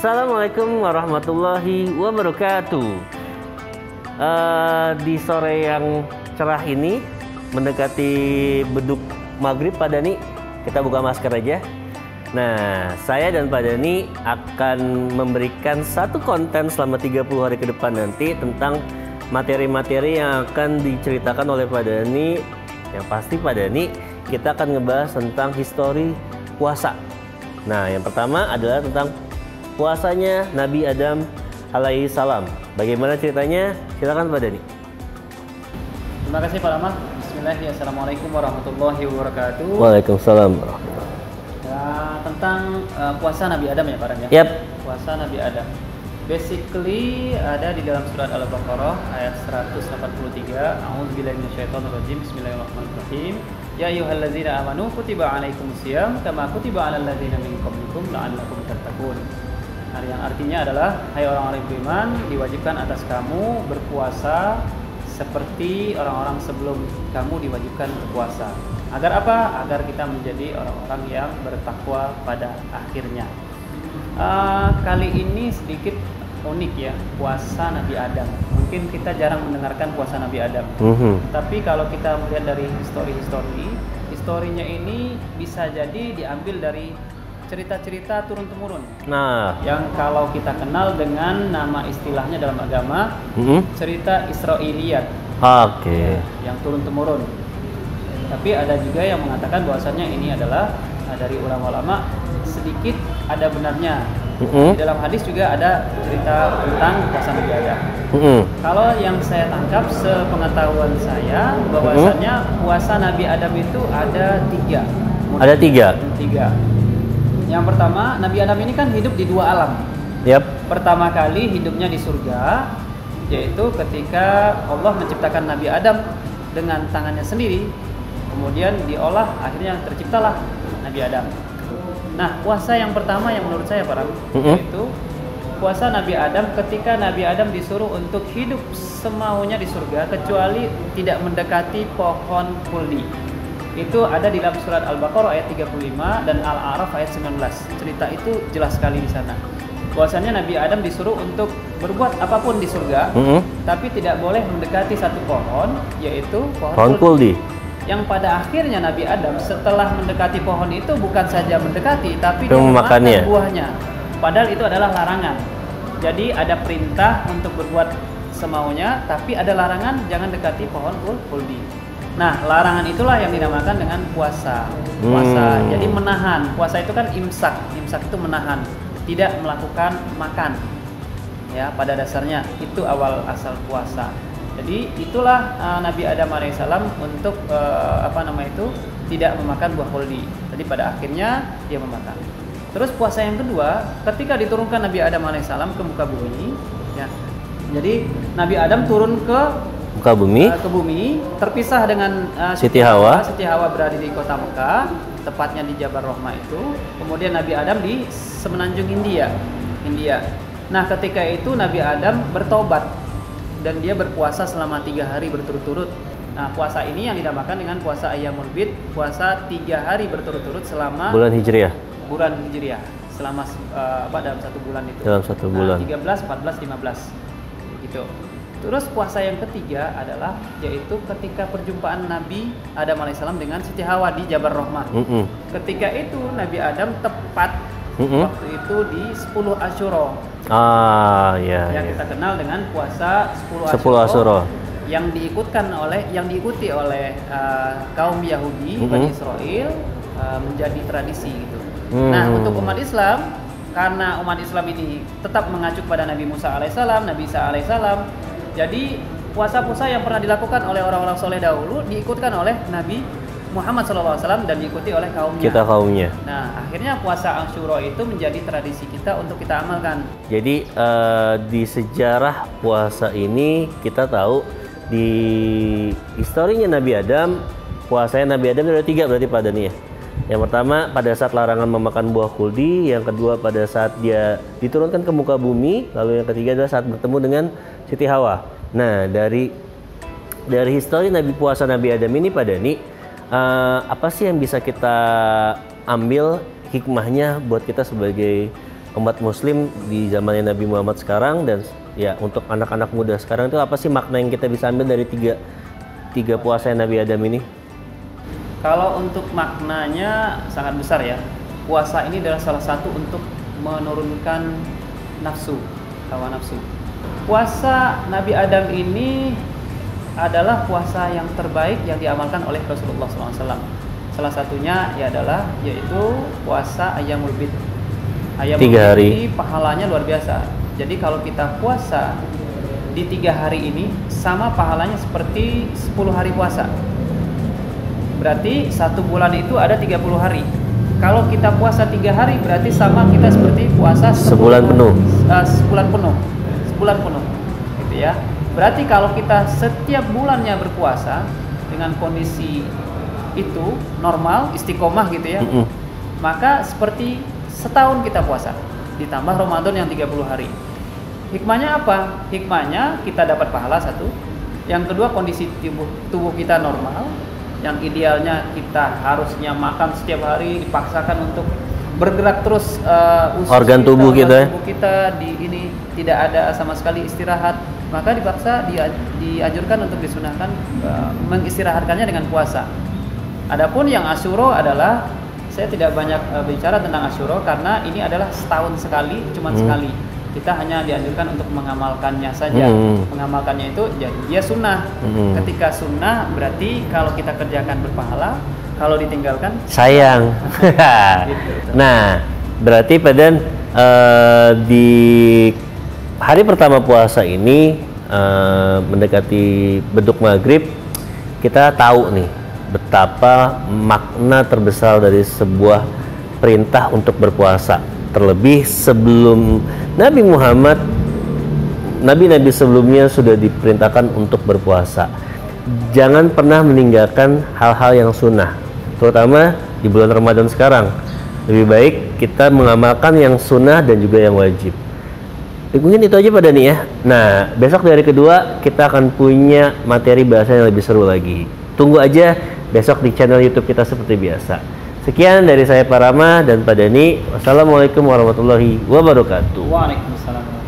Assalamualaikum warahmatullahi wabarakatuh. Di sore yang cerah ini, mendekati beduk maghrib, Pak Dani, kita buka masker aja. Nah, saya dan Pak Dani akan memberikan satu konten selama 30 hari ke depan nanti tentang materi-materi yang akan diceritakan oleh Pak Dani. Yang pasti Pak Dani, kita akan ngebahas tentang histori puasa. Nah, yang pertama adalah tentang puasanya Nabi Adam alaihi salam. Bagaimana ceritanya? Silakan Pak Dani. Terima kasih Pak Lama. Bismillahirrahmanirrahim. Assalamualaikum warahmatullahi wabarakatuh. Waalaikumsalam. Ya, tentang puasa Nabi Adam ya Pak Ram ya? Yap. Puasa Nabi Adam. Basically ada di dalam surat Al-Baqarah ayat 183. A'udzubillahi minasyaitonirrajim. Bismillahirrahmanirrahim. Ya ayyuhallazina amanu kutiba alaikumusiyam kama kutiba alal ladzina min qablikum la'allakum tattaqun. Yang artinya adalah, hai orang-orang yang beriman, diwajibkan atas kamu berpuasa seperti orang-orang sebelum kamu diwajibkan berpuasa. Agar apa? Agar kita menjadi orang-orang yang bertakwa pada akhirnya. Kali ini sedikit unik ya, puasa Nabi Adam. Mungkin kita jarang mendengarkan puasa Nabi Adam. Tapi kalau kita melihat dari historinya ini bisa jadi diambil dari cerita-cerita turun-temurun. Nah, yang kalau kita kenal dengan nama istilahnya dalam agama, cerita Israiliyat. Oke. Yang turun-temurun. Tapi ada juga yang mengatakan bahwasannya ini adalah dari ulama-ulama sedikit ada benarnya. Di dalam hadis juga ada cerita tentang puasa Nabi Adam. Kalau yang saya tangkap sepengetahuan saya, bahwasannya puasa Nabi Adam itu ada tiga. Ada tiga. Yang pertama, Nabi Adam ini kan hidup di dua alam. Pertama kali hidupnya di surga, yaitu ketika Allah menciptakan Nabi Adam dengan tangannya sendiri, kemudian diolah, akhirnya terciptalah Nabi Adam. Nah, puasa yang pertama yang menurut saya Pak Ram, yaitu puasa Nabi Adam ketika Nabi Adam disuruh untuk hidup semaunya di surga kecuali tidak mendekati pohon kuldi. Itu ada di dalam surat Al-Baqarah ayat 35 dan Al-A'raf ayat 19. Cerita itu jelas sekali di sana. Bahwasannya Nabi Adam disuruh untuk berbuat apapun di surga, tapi tidak boleh mendekati satu pohon, yaitu pohon kuldi. Yang pada akhirnya Nabi Adam setelah mendekati pohon itu bukan saja mendekati, tapi dia memakan buahnya. Padahal itu adalah larangan. Jadi ada perintah untuk berbuat semaunya, tapi ada larangan jangan dekati pohon kuldi. Nah, larangan itulah yang dinamakan dengan puasa. Jadi menahan. Puasa itu kan imsak. Imsak itu menahan, tidak melakukan makan. Ya, pada dasarnya itu awal asal puasa. Jadi itulah Nabi Adam alaihissalam untuk tidak memakan buah kuldi. Jadi pada akhirnya dia memakan. Terus puasa yang kedua, ketika diturunkan Nabi Adam alaihissalam ke muka bumi, ya. Jadi Nabi Adam turun ke bumi, terpisah dengan Siti Hawa. Siti Hawa berada di kota Mekah, tepatnya di Jabal Rahmah itu. Kemudian Nabi Adam di semenanjung India. Nah, ketika itu Nabi Adam bertobat dan dia berpuasa selama 3 hari berturut-turut. Nah, puasa ini yang dinamakan dengan puasa Ayyamul Bid, puasa 3 hari berturut-turut selama bulan Hijriah. Selama dalam satu bulan itu. Dalam satu bulan. 13, 14, 15. Gitu. Terus puasa yang ketiga adalah yaitu ketika perjumpaan Nabi Adam alaihissalam dengan Siti Hawa di Jabal Rahmah. Ketika itu Nabi Adam tepat waktu itu di 10 Asyura. Yang kita kenal dengan puasa 10 Asyura. Yang diikuti oleh kaum Yahudi Bani Israel, menjadi tradisi gitu. Nah, untuk umat Islam, karena umat Islam ini tetap mengacu pada Nabi Musa alaihissalam, Nabi Isa alaihissalam, jadi puasa-puasa yang pernah dilakukan oleh orang-orang soleh dahulu diikutkan oleh Nabi Muhammad SAW dan diikuti oleh kaumnya. Nah, akhirnya puasa Asyura itu menjadi tradisi kita untuk kita amalkan. Jadi di sejarah puasa ini kita tahu di historinya Nabi Adam, puasanya Nabi Adam ada 3 berarti Pak Dani ya. Yang pertama pada saat larangan memakan buah kuldi, yang kedua pada saat dia diturunkan ke muka bumi, lalu yang ketiga adalah saat bertemu dengan Siti Hawa. Nah, dari histori puasa Nabi Adam ini Pak Dani, apa sih yang bisa kita ambil hikmahnya buat kita sebagai umat muslim di zamannya Nabi Muhammad sekarang, dan ya untuk anak-anak muda sekarang itu apa sih makna yang kita bisa ambil dari tiga puasa Nabi Adam ini? Kalau untuk maknanya sangat besar ya. Puasa ini adalah salah satu untuk menurunkan nafsu, hawa nafsu. Puasa Nabi Adam ini adalah puasa yang terbaik yang diamalkan oleh Rasulullah SAW. Salah satunya yaitu puasa Ayyamul Bid. Ayyamul 3 hari. Bid ini pahalanya luar biasa. Jadi kalau kita puasa di 3 hari ini sama pahalanya seperti 10 hari puasa. Berarti 1 bulan itu ada 30 hari. Kalau kita puasa 3 hari berarti sama kita seperti puasa sebulan penuh. Sebulan penuh, gitu ya. Berarti kalau kita setiap bulannya berpuasa dengan kondisi itu normal, istiqomah gitu ya, maka seperti setahun kita puasa, ditambah Ramadan yang 30 hari. Hikmahnya apa? Hikmahnya kita dapat pahala satu. Yang kedua, kondisi tubuh kita normal. Yang idealnya kita harusnya makan setiap hari, dipaksakan untuk bergerak terus, organ tubuh kita ini tidak ada sama sekali istirahat, maka dipaksa dianjurkan untuk disunahkan mengistirahatkannya dengan puasa. Adapun yang Asyura adalah, saya tidak banyak bicara tentang Asyura karena ini adalah setahun sekali, cuma sekali. Kita hanya dianjurkan untuk mengamalkannya saja. Mengamalkannya itu dia sunnah. Ketika sunnah berarti kalau kita kerjakan berpahala, kalau ditinggalkan sayang. Gitu. Nah, berarti Padan di hari pertama puasa ini mendekati beduk maghrib, kita tahu nih betapa makna terbesar dari sebuah perintah untuk berpuasa. Terlebih sebelum Nabi Muhammad, nabi-nabi sebelumnya sudah diperintahkan untuk berpuasa. Jangan pernah meninggalkan hal-hal yang sunnah, terutama di bulan Ramadan sekarang. Lebih baik kita mengamalkan yang sunnah dan juga yang wajib. Mungkin itu aja pada nih ya. Nah, besok di hari kedua kita akan punya materi bahasa yang lebih seru lagi. Tunggu aja besok di channel YouTube kita seperti biasa. Sekian dari saya Pak Rama dan Pak Dani. Wassalamualaikum warahmatullahi wabarakatuh. Waalaikumsalam.